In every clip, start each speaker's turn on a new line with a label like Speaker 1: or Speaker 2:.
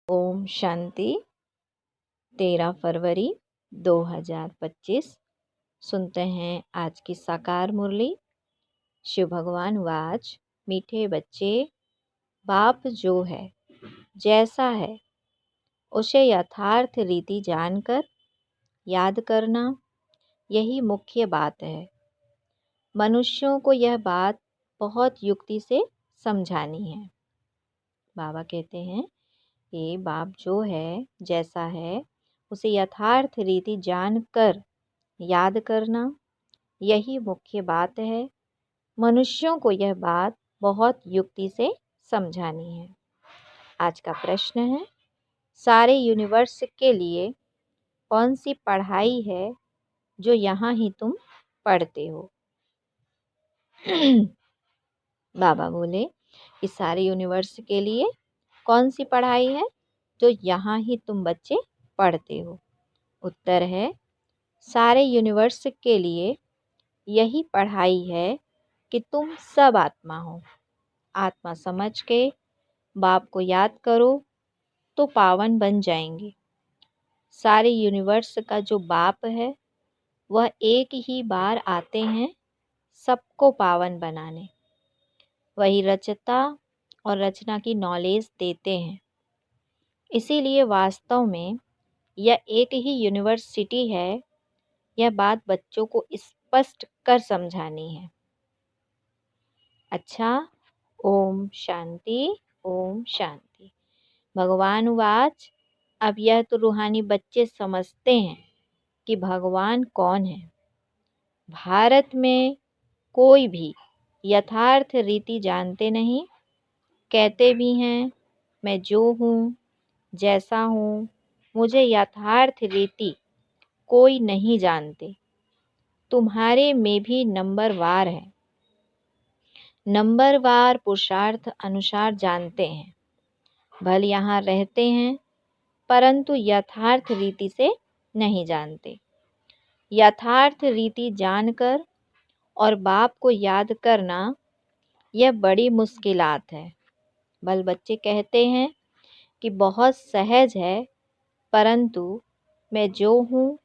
Speaker 1: ओम शांति। 13 फरवरी 2025। सुनते हैं आज की साकार मुरली। शिव भगवान वाच, मीठे बच्चे, बाप जो है जैसा है उसे यथार्थ रीति जानकर याद करना, यही मुख्य बात है। मनुष्यों को यह बात बहुत युक्ति से समझानी है। बाबा कहते हैं कि बाप जो है जैसा है उसे यथार्थ रीति जानकर याद करना, यही मुख्य बात है। मनुष्यों को यह बात बहुत युक्ति से समझानी है। आज का प्रश्न है, सारे यूनिवर्स के लिए कौन सी पढ़ाई है जो यहाँ ही तुम पढ़ते हो? बाबा बोले कि सारे यूनिवर्स के लिए कौन सी पढ़ाई है जो यहाँ ही तुम बच्चे पढ़ते हो? उत्तर है, सारे यूनिवर्स के लिए यही पढ़ाई है कि तुम सब आत्मा हो। आत्मा समझ के बाप को याद करो तो पावन बन जाएंगे। सारे यूनिवर्स का जो बाप है वह एक ही बार आते हैं सबको पावन बनाने। वही रचता और रचना की नॉलेज देते हैं। इसीलिए वास्तव में यह एक ही यूनिवर्सिटी है। यह बात बच्चों को स्पष्ट कर समझानी है। अच्छा, ओम शांति, ओम शांति। भगवान वाच, अब यह तो रूहानी बच्चे समझते हैं कि भगवान कौन है। भारत में कोई भी यथार्थ रीति जानते नहीं। कहते भी हैं मैं जो हूँ जैसा हूँ, मुझे यथार्थ रीति कोई नहीं जानते। तुम्हारे में भी नंबरवार है। नंबरवार पुरुषार्थ अनुसार जानते हैं। भले यहाँ रहते हैं परंतु यथार्थ रीति से नहीं जानते। यथार्थ रीति जानकर और बाप को याद करना यह बड़ी मुश्किलात है। बल बच्चे कहते हैं कि बहुत सहज है, परंतु मैं जो हूँ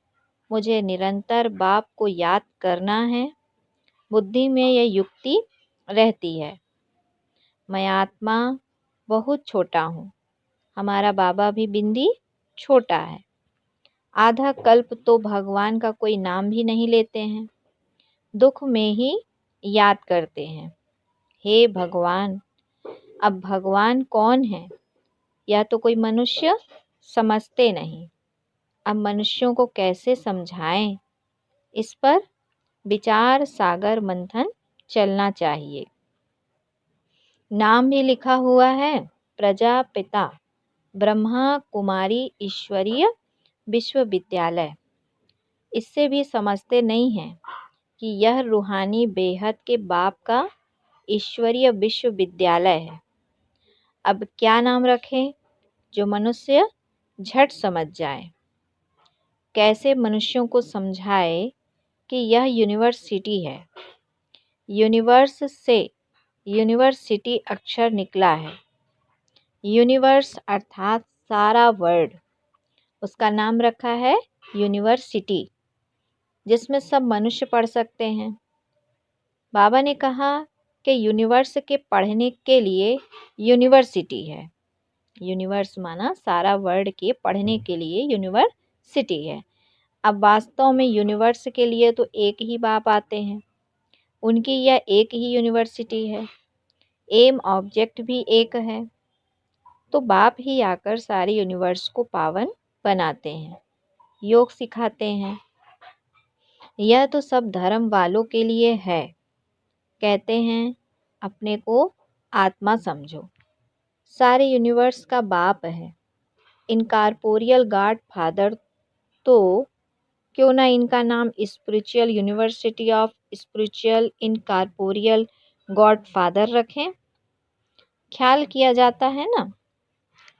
Speaker 1: मुझे निरंतर बाप को याद करना है। बुद्धि में यह युक्ति रहती है। मैं आत्मा बहुत छोटा हूँ। हमारा बाबा भी बिंदी छोटा है। आधा कल्प तो भगवान का कोई नाम भी नहीं लेते हैं। दुख में ही याद करते हैं, हे भगवान। अब भगवान कौन है यह तो कोई मनुष्य समझते नहीं। अब मनुष्यों को कैसे समझाएं? इस पर विचार सागर मंथन चलना चाहिए। नाम भी लिखा हुआ है, प्रजापिता ब्रह्मा कुमारी ईश्वरीय विश्वविद्यालय। इससे भी समझते नहीं हैं कि यह रूहानी बेहद के बाप का ईश्वरीय विश्वविद्यालय है। अब क्या नाम रखें जो मनुष्य झट समझ जाए? कैसे मनुष्यों को समझाए कि यह यूनिवर्सिटी है? यूनिवर्स से यूनिवर्सिटी अक्षर निकला है। यूनिवर्स अर्थात सारा वर्ल्ड, उसका नाम रखा है यूनिवर्सिटी, जिसमें सब मनुष्य पढ़ सकते हैं। बाबा ने कहा कि यूनिवर्स के पढ़ने के लिए यूनिवर्सिटी है। यूनिवर्स माना सारा वर्ल्ड के पढ़ने के लिए यूनिवर्सिटी है। अब वास्तव में यूनिवर्स के लिए तो एक ही बाप आते हैं। उनकी यह एक ही यूनिवर्सिटी है। एम ऑब्जेक्ट भी एक है। तो बाप ही आकर सारे यूनिवर्स को पावन बनाते हैं, योग सिखाते हैं। यह तो सब धर्म वालों के लिए है। कहते हैं अपने को आत्मा समझो। सारे यूनिवर्स का बाप है। इनकॉर्पोरियल गॉड फादर, तो क्यों ना इनका नाम spiritual university of spiritual incorporeal God father रखें। ख्याल किया जाता है ना,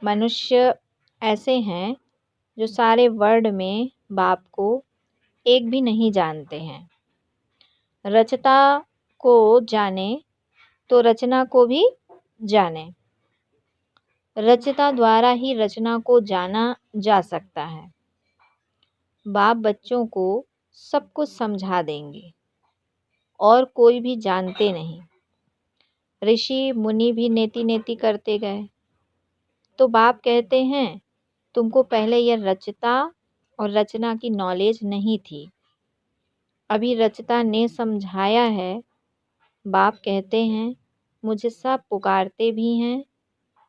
Speaker 1: मनुष्य ऐसे हैं जो सारे वर्ल्ड में बाप को एक भी नहीं जानते हैं। रचता को जाने तो रचना को भी जाने। रचयिता द्वारा ही रचना को जाना जा सकता है। बाप बच्चों को सब कुछ समझा देंगे और कोई भी जानते नहीं। ऋषि मुनि भी नेति नेति करते गए। तो बाप कहते हैं तुमको पहले यह रचयिता और रचना की नॉलेज नहीं थी, अभी रचयिता ने समझाया है। बाप कहते हैं मुझे सब पुकारते भी हैं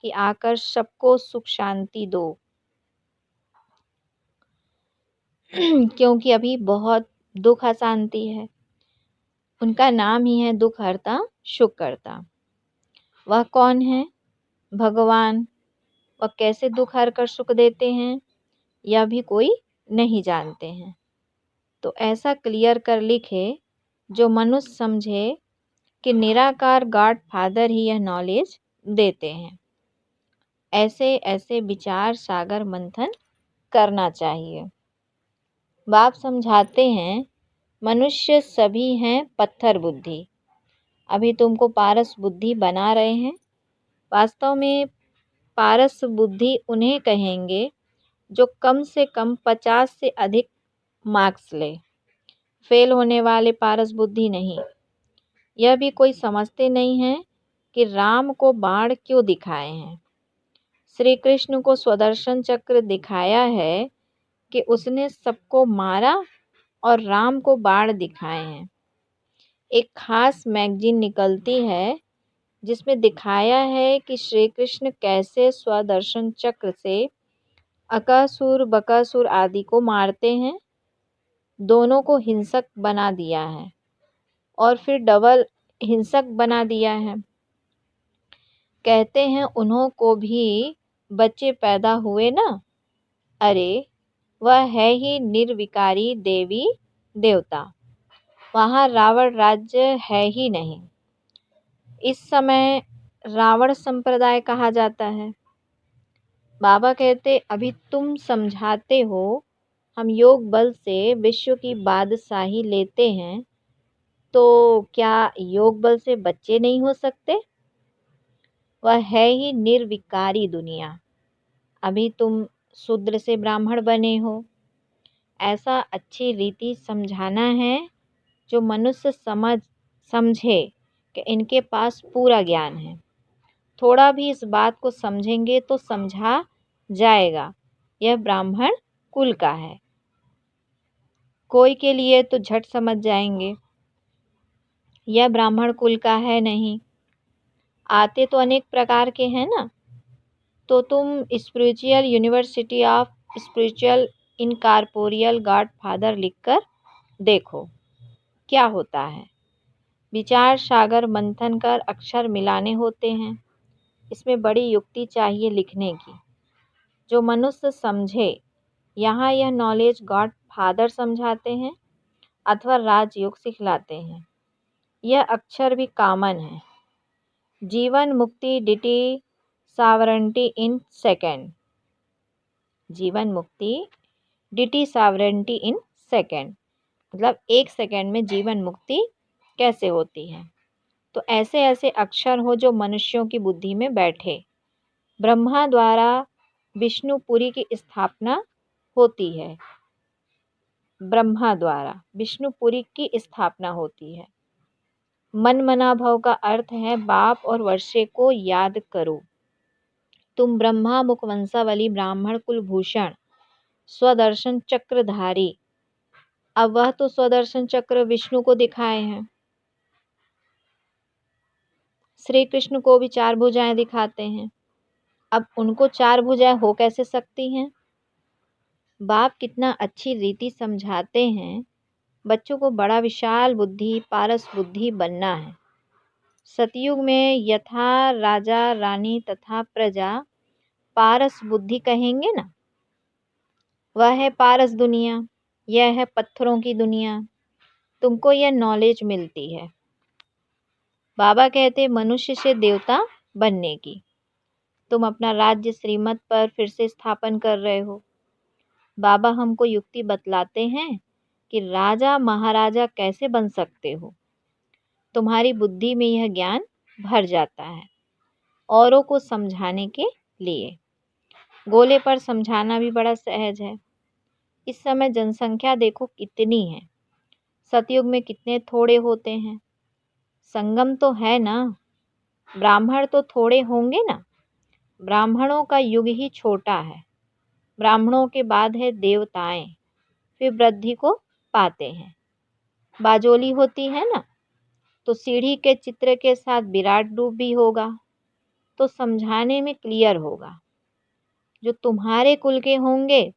Speaker 1: कि आकर सबको सुख शांति दो क्योंकि अभी बहुत दुख अशांति है। उनका नाम ही है दुख हरता सुख करता। वह कौन है? भगवान। वह कैसे दुख हर कर सुख देते हैं यह भी कोई नहीं जानते हैं। तो ऐसा क्लियर कर लिखे जो मनुष्य समझे कि निराकार गॉड फादर ही यह नॉलेज देते हैं। ऐसे ऐसे विचार सागर मंथन करना चाहिए। बाप समझाते हैं मनुष्य सभी हैं पत्थर बुद्धि, अभी तुमको पारस बुद्धि बना रहे हैं। वास्तव में पारस बुद्धि उन्हें कहेंगे जो कम से कम 50 से अधिक मार्क्स ले, फेल होने वाले पारस बुद्धि नहीं। यह भी कोई समझते नहीं है कि राम को बाण क्यों दिखाए हैं। श्री कृष्ण को स्वदर्शन चक्र दिखाया है कि उसने सबको मारा और राम को बाण दिखाए हैं। एक खास मैगजीन निकलती है जिसमें दिखाया है कि श्री कृष्ण कैसे स्वदर्शन चक्र से अकासुर बकासुर आदि को मारते हैं। दोनों को हिंसक बना दिया है और फिर डबल हिंसक बना दिया है। कहते हैं उन्हों को भी बच्चे पैदा हुए ना। अरे वह है ही निर्विकारी देवी देवता, वहाँ रावण राज्य है ही नहीं। इस समय रावण संप्रदाय कहा जाता है। बाबा कहते अभी तुम समझाते हो हम योग बल से विश्व की बादशाही लेते हैं, तो क्या योग बल से बच्चे नहीं हो सकते? वह है ही निर्विकारी दुनिया, अभी तुम शूद्र से ब्राह्मण बने हो। ऐसा अच्छी रीति समझाना है जो मनुष्य समझे कि इनके पास पूरा ज्ञान है। थोड़ा भी इस बात को समझेंगे तो समझा जाएगा यह ब्राह्मण कुल का है। कोई के लिए तो झट समझ जाएंगे यह ब्राह्मण कुल का है नहीं। आते तो अनेक प्रकार के हैं ना। तो तुम spiritual university of spiritual incorporeal God father लिखकर देखो क्या होता है। विचार सागर मंथन कर अक्षर मिलाने होते हैं। इसमें बड़ी युक्ति चाहिए लिखने की जो मनुष्य समझे। यहाँ यह नॉलेज गॉड फादर समझाते हैं अथवा राजयोग सिखलाते हैं। यह अक्षर भी कॉमन है। जीवन मुक्ति डिटी सावरेंटी इन सेकेंड। जीवन मुक्ति डिटी सावरेंटी इन सेकेंड मतलब 1 सेकेंड में जीवन मुक्ति कैसे होती है। तो ऐसे ऐसे अक्षर हो जो मनुष्यों की बुद्धि में बैठे। ब्रह्मा द्वारा विष्णुपुरी की स्थापना होती है। ब्रह्मा द्वारा विष्णुपुरी की स्थापना होती है। मन मना भव का अर्थ है बाप और वर्षे को याद करो। तुम ब्रह्मा मुखवंशावली ब्राह्मण कुलभूषण स्वदर्शन चक्रधारी। अब वह तो स्वदर्शन चक्र विष्णु को दिखाए हैं। श्री कृष्ण को भी 4 भुजाएं दिखाते हैं। अब उनको 4 भुजाएं हो कैसे सकती हैं? बाप कितना अच्छी रीति समझाते हैं। बच्चों को बड़ा विशाल बुद्धि पारस बुद्धि बनना है। सतयुग में यथा राजा रानी तथा प्रजा पारस बुद्धि कहेंगे ना। वह है पारस दुनिया, यह है पत्थरों की दुनिया। तुमको यह नॉलेज मिलती है। बाबा कहते मनुष्य से देवता बनने की। तुम अपना राज्य श्रीमत पर फिर से स्थापन कर रहे हो। बाबा हमको युक्ति बतलाते हैं कि राजा महाराजा कैसे बन सकते हो। तुम्हारी बुद्धि में यह ज्ञान भर जाता है। औरों को समझाने के लिए। गोले पर समझाना भी बड़ा सहज है। इस समय जनसंख्या देखो कितनी है, सतयुग में कितने थोड़े होते हैं। संगम तो है ना, ब्राह्मण तो थोड़े होंगे ना। ब्राह्मणों का युग ही छोटा है। ब्राह्मणों के बाद है देवताएं, फिर वृद्धि को पाते हैं। बाजोली होती है ना, तो सीढ़ी के चित्र के साथ विराट रूप भी होगा, तो समझाने में क्लियर होगा। जो तुम्हारे कुल के होंगे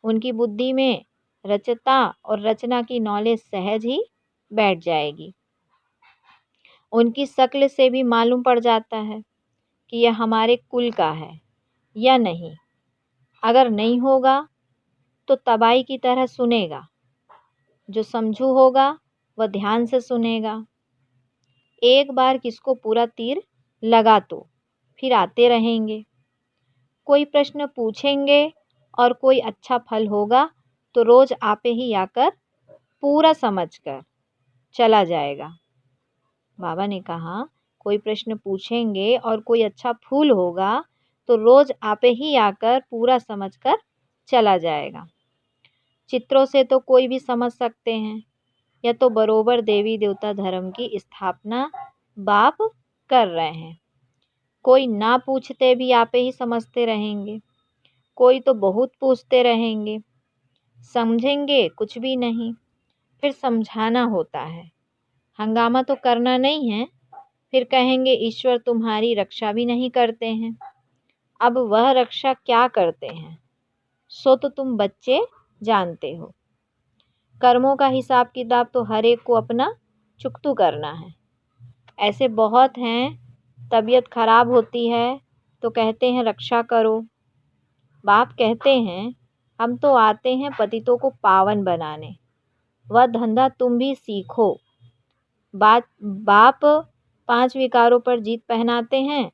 Speaker 1: उनकी बुद्धि में रचता और रचना की नॉलेज सहज ही बैठ जाएगी। उनकी शक्ल से भी मालूम पड़ जाता है कि यह हमारे कुल का है या नहीं। अगर नहीं होगा तो तबाई की तरह सुनेगा। जो समझू होगा वह ध्यान से सुनेगा। एक बार किसको पूरा तीर लगा तो फिर आते रहेंगे। कोई प्रश्न पूछेंगे और कोई अच्छा फल होगा तो रोज आपे ही आकर पूरा समझकर चला जाएगा। बाबा ने कहा, कोई प्रश्न पूछेंगे और कोई अच्छा फूल होगा तो रोज आपे ही आकर पूरा समझकर चला जाएगा। चित्रों से तो कोई भी समझ सकते हैं। यह तो बरोबर देवी देवता धर्म की स्थापना बाप कर रहे हैं। कोई ना पूछते भी आपे ही समझते रहेंगे, कोई तो बहुत पूछते रहेंगे। समझेंगे कुछ भी नहीं, फिर समझाना होता है। हंगामा तो करना नहीं है, फिर कहेंगे ईश्वर तुम्हारी रक्षा भी नहीं करते हैं। अब वह रक्षा क्या करते हैं सो तो तुम बच्चे जानते हो। कर्मों का हिसाब किताब तो हर एक को अपना चुकतू करना है। ऐसे बहुत हैं, तबीयत खराब होती है तो कहते हैं रक्षा करो। बाप कहते हैं हम तो आते हैं पतितों को पावन बनाने, वह धंधा तुम भी सीखो। बाप 5 विकारों पर जीत पहनाते हैं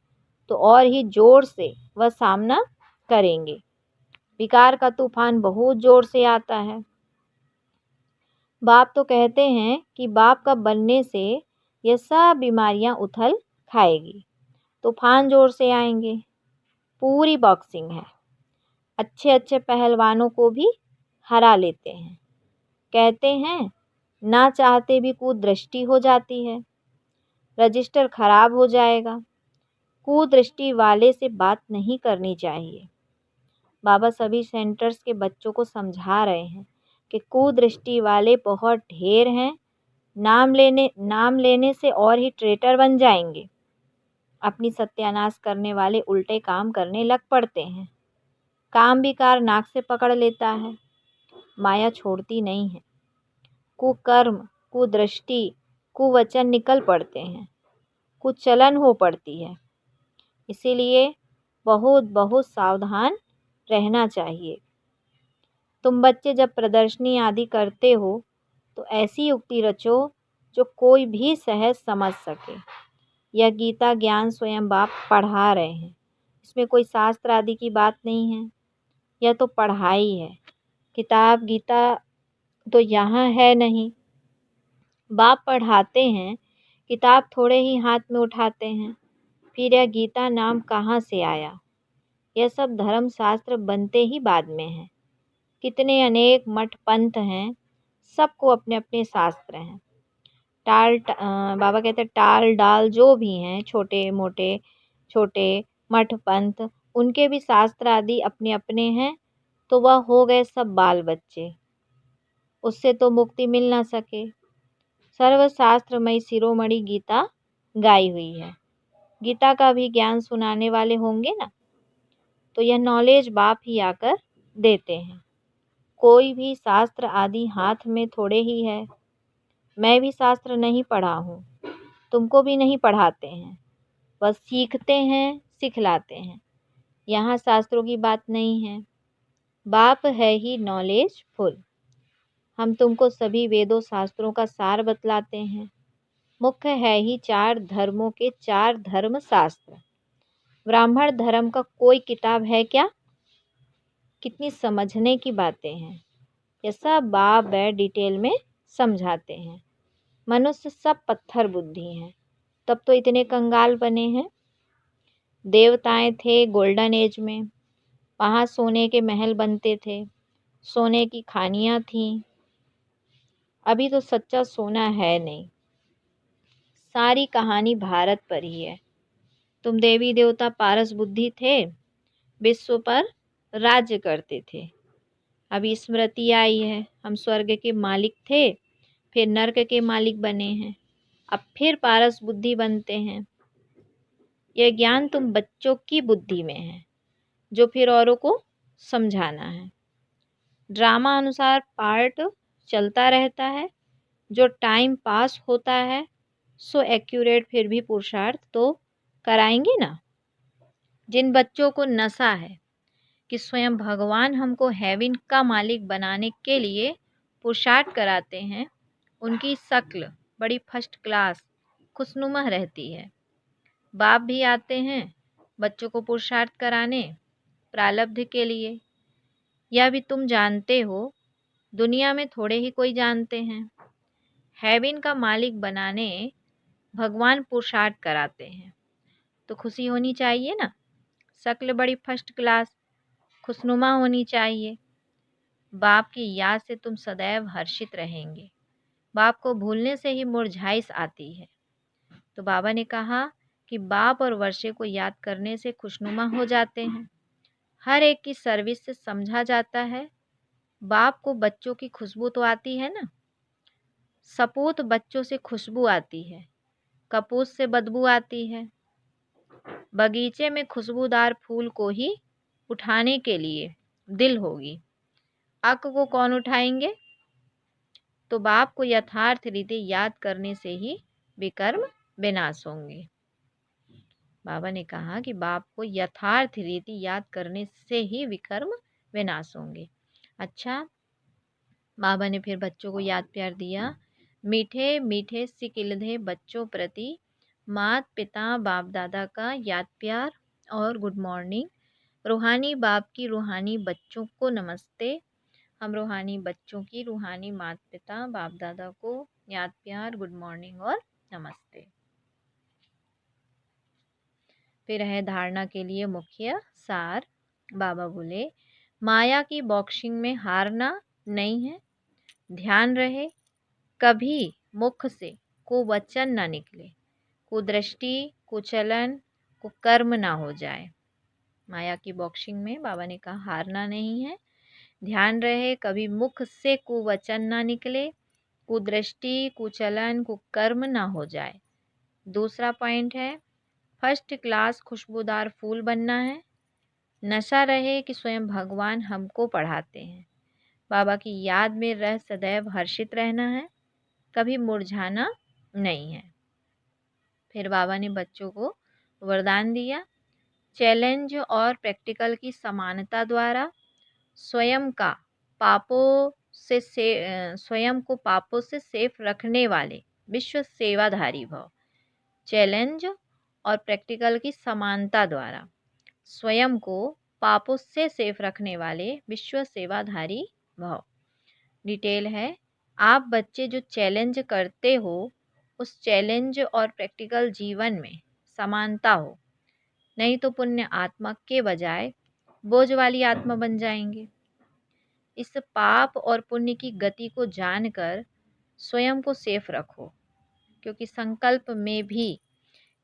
Speaker 1: तो और ही जोर से वह सामना करेंगे। विकार का तूफान बहुत जोर से आता है। बाप तो कहते हैं कि बाप का बनने से ये सब बीमारियां उथल खाएगी। तूफान जोर से आएंगे। पूरी बॉक्सिंग है। अच्छे अच्छे पहलवानों को भी हरा लेते हैं। कहते हैं ना चाहते भी कुदृष्टि हो जाती है, रजिस्टर खराब हो जाएगा। कुदृष्टि वाले से बात नहीं करनी चाहिए। बाबा सभी सेंटर्स के बच्चों को समझा रहे हैं कि कुदृष्टि वाले बहुत ढेर हैं। नाम लेने से और ही ट्रेटर बन जाएंगे। अपनी सत्यानाश करने वाले उल्टे काम करने लग पड़ते हैं। काम विकार नाक से पकड़ लेता है, माया छोड़ती नहीं है। कुकर्म, कुदृष्टि, कुवचन निकल पड़ते हैं, कुचलन हो पड़ती है। इसीलिए बहुत बहुत सावधान रहना चाहिए। तुम बच्चे जब प्रदर्शनी आदि करते हो तो ऐसी युक्ति रचो जो कोई भी सहज समझ सके। यह गीता ज्ञान स्वयं बाप पढ़ा रहे हैं। इसमें कोई शास्त्र आदि की बात नहीं है, यह तो पढ़ाई है। किताब गीता तो यहाँ है नहीं। बाप पढ़ाते हैं, किताब थोड़े ही हाथ में उठाते हैं। फिर यह गीता नाम कहाँ से आया? यह सब धर्म शास्त्र बनते ही बाद में है। कितने अनेक मठ पंथ हैं, सबको अपने अपने शास्त्र हैं। बाबा कहते हैं टाल डाल जो भी हैं, छोटे मोटे छोटे मठ पंथ, उनके भी शास्त्र आदि अपने अपने हैं। तो वह हो गए सब बाल बच्चे, उससे तो मुक्ति मिल ना सके। सर्वशास्त्रमयी शिरोमणि गीता गाई हुई है। गीता का भी ज्ञान सुनाने वाले होंगे ना, तो यह नॉलेज बाप ही आकर देते हैं। कोई भी शास्त्र आदि हाथ में थोड़े ही है। मैं भी शास्त्र नहीं पढ़ा हूँ, तुमको भी नहीं पढ़ाते हैं, बस सीखते हैं, सिखलाते हैं। यहाँ शास्त्रों की बात नहीं है, बाप है ही नॉलेज फुल। हम तुमको सभी वेदों शास्त्रों का सार बतलाते हैं। मुख्य है ही 4 धर्मों के 4 धर्म शास्त्र। ब्राह्मण धर्म का कोई किताब है क्या? कितनी समझने की बातें हैं। यह सब बाप बैठ डिटेल में समझाते हैं। मनुष्य सब पत्थर बुद्धि हैं, तब तो इतने कंगाल बने हैं। देवताएं थे गोल्डन एज में, वहाँ सोने के महल बनते थे, सोने की खानियाँ थीं। अभी तो सच्चा सोना है नहीं, सारी कहानी भारत पर ही है। तुम देवी देवता पारस बुद्धि थे, विश्व पर राज्य करते थे। अभी स्मृति आई है, हम स्वर्ग के मालिक थे, फिर नर्क के मालिक बने हैं, अब फिर पारस बुद्धि बनते हैं। यह ज्ञान तुम बच्चों की बुद्धि में है, जो फिर औरों को समझाना है। ड्रामा अनुसार पार्ट चलता रहता है, जो टाइम पास होता है सो एक्यूरेट फिर भी पुरुषार्थ तो कराएंगे ना। जिन बच्चों को नशा है कि स्वयं भगवान हमको हेवन का मालिक बनाने के लिए पुरुषार्थ कराते हैं, उनकी शक्ल बड़ी फर्स्ट क्लास खुशनुमा रहती है। बाप भी आते हैं बच्चों को पुरुषार्थ कराने प्रारब्ध के लिए। यह भी तुम जानते हो, दुनिया में थोड़े ही कोई जानते हैं। हेवन का मालिक बनाने भगवान पुरुषार्थ कराते हैं, तो खुशी होनी चाहिए ना। शक्ल बड़ी फर्स्ट क्लास खुशनुमा होनी चाहिए। बाप की याद से तुम सदैव हर्षित रहेंगे। बाप को भूलने से ही मुरझाइश आती है। तो बाबा ने कहा कि बाप और वर्षे को याद करने से खुशनुमा हो जाते हैं। हर एक की सर्विस से समझा जाता है। बाप को बच्चों की खुशबू तो आती है ना। सपूत बच्चों से खुशबू आती है, कपूत से बदबू आती है। बगीचे में खुशबूदार फूल को ही उठाने के लिए दिल होगी, अक को कौन उठाएंगे। तो बाप को यथार्थ रीति याद करने से ही विकर्म विनाश होंगे। बाबा ने कहा कि बाप को यथार्थ रीति याद करने से ही विकर्म विनाश होंगे। अच्छा, बाबा ने फिर बच्चों को याद प्यार दिया। मीठे मीठे सिकिलधे बच्चों प्रति मात पिता बाप दादा का याद प्यार और गुड मॉर्निंग। रूहानी बाप की रूहानी बच्चों को नमस्ते। हम रूहानी बच्चों की रूहानी मात पिता बाप दादा को याद प्यार गुड मॉर्निंग और नमस्ते। फिर है धारणा के लिए मुख्य सार। बाबा बोले, माया की बॉक्सिंग में हारना नहीं है। ध्यान रहे कभी मुख से कुवचन ना निकले, कुदृष्टि कुचलन कुकर्म ना हो जाए। माया की बॉक्सिंग में बाबा ने कहा हारना नहीं है। ध्यान रहे कभी मुख से कुवचन ना निकले, कुदृष्टि कुचलन कुकर्म ना हो जाए। दूसरा पॉइंट है फर्स्ट क्लास खुशबूदार फूल बनना है। नशा रहे कि स्वयं भगवान हमको पढ़ाते हैं। बाबा की याद में रह सदैव हर्षित रहना है, कभी मुरझाना नहीं है। फिर बाबा ने बच्चों को वरदान दिया, चैलेंज और प्रैक्टिकल की समानता द्वारा स्वयं को पापों से सेफ रखने वाले विश्व सेवाधारी भव। चैलेंज और प्रैक्टिकल की समानता द्वारा स्वयं को पापों से सेफ रखने वाले विश्व सेवाधारी भव। डिटेल है, आप बच्चे जो चैलेंज करते हो उस चैलेंज और प्रैक्टिकल जीवन में समानता हो, नहीं तो पुण्य आत्मा के बजाय बोझ वाली आत्मा बन जाएंगे। इस पाप और पुण्य की गति को जानकर स्वयं को सेफ रखो, क्योंकि संकल्प में भी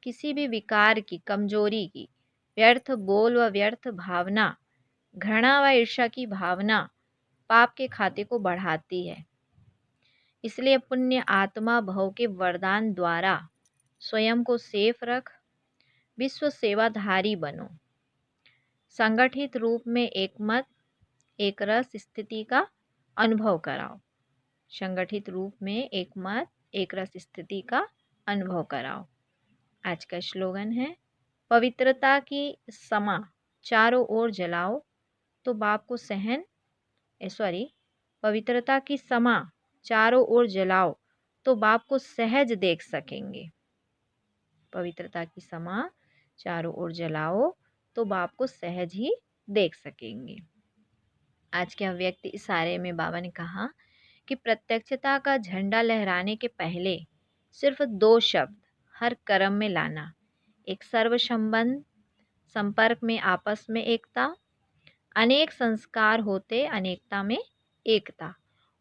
Speaker 1: किसी भी विकार की कमजोरी की व्यर्थ बोल व व्यर्थ भावना, घृणा व ईर्ष्या की भावना पाप के खाते को बढ़ाती है। इसलिए पुण्य आत्मा भव के वरदान द्वारा स्वयं को सेफ रख विश्व सेवाधारी बनो। संगठित रूप में एकमत एक रस स्थिति का अनुभव कराओ। संगठित रूप में एकमत एक रस स्थिति का अनुभव कराओ। आज का स्लोगन है, पवित्रता की समा चारों ओर जलाओ तो बाप को पवित्रता की समा चारों ओर जलाओ तो बाप को सहज देख सकेंगे। पवित्रता की समा चारों ओर जलाओ तो बाप को सहज ही देख सकेंगे। आज के अव्यक्त इशारे में बाबा ने कहा कि प्रत्यक्षता का झंडा लहराने के पहले सिर्फ 2 शब्द हर कर्म में लाना, एक सर्व संबंध संपर्क में आपस में एकता, अनेक संस्कार होते अनेकता में एकता,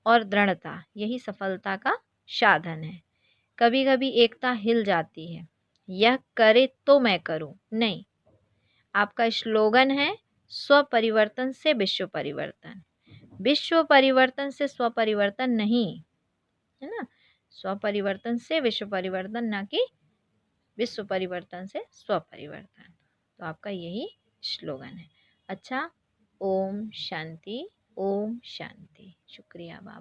Speaker 1: और दृढ़ता यही सफलता का साधन है। कभी कभी एकता हिल जाती है, यह करे तो मैं करूं, नहीं, आपका स्लोगन है स्व परिवर्तन से विश्व परिवर्तन, विश्व परिवर्तन से स्व परिवर्तन नहीं, है ना। स्व परिवर्तन से विश्व परिवर्तन, ना कि विश्व परिवर्तन से स्व परिवर्तन। तो आपका यही स्लोगन है। अच्छा, ओम शांति, ओम शांति। शुक्रिया बाबा।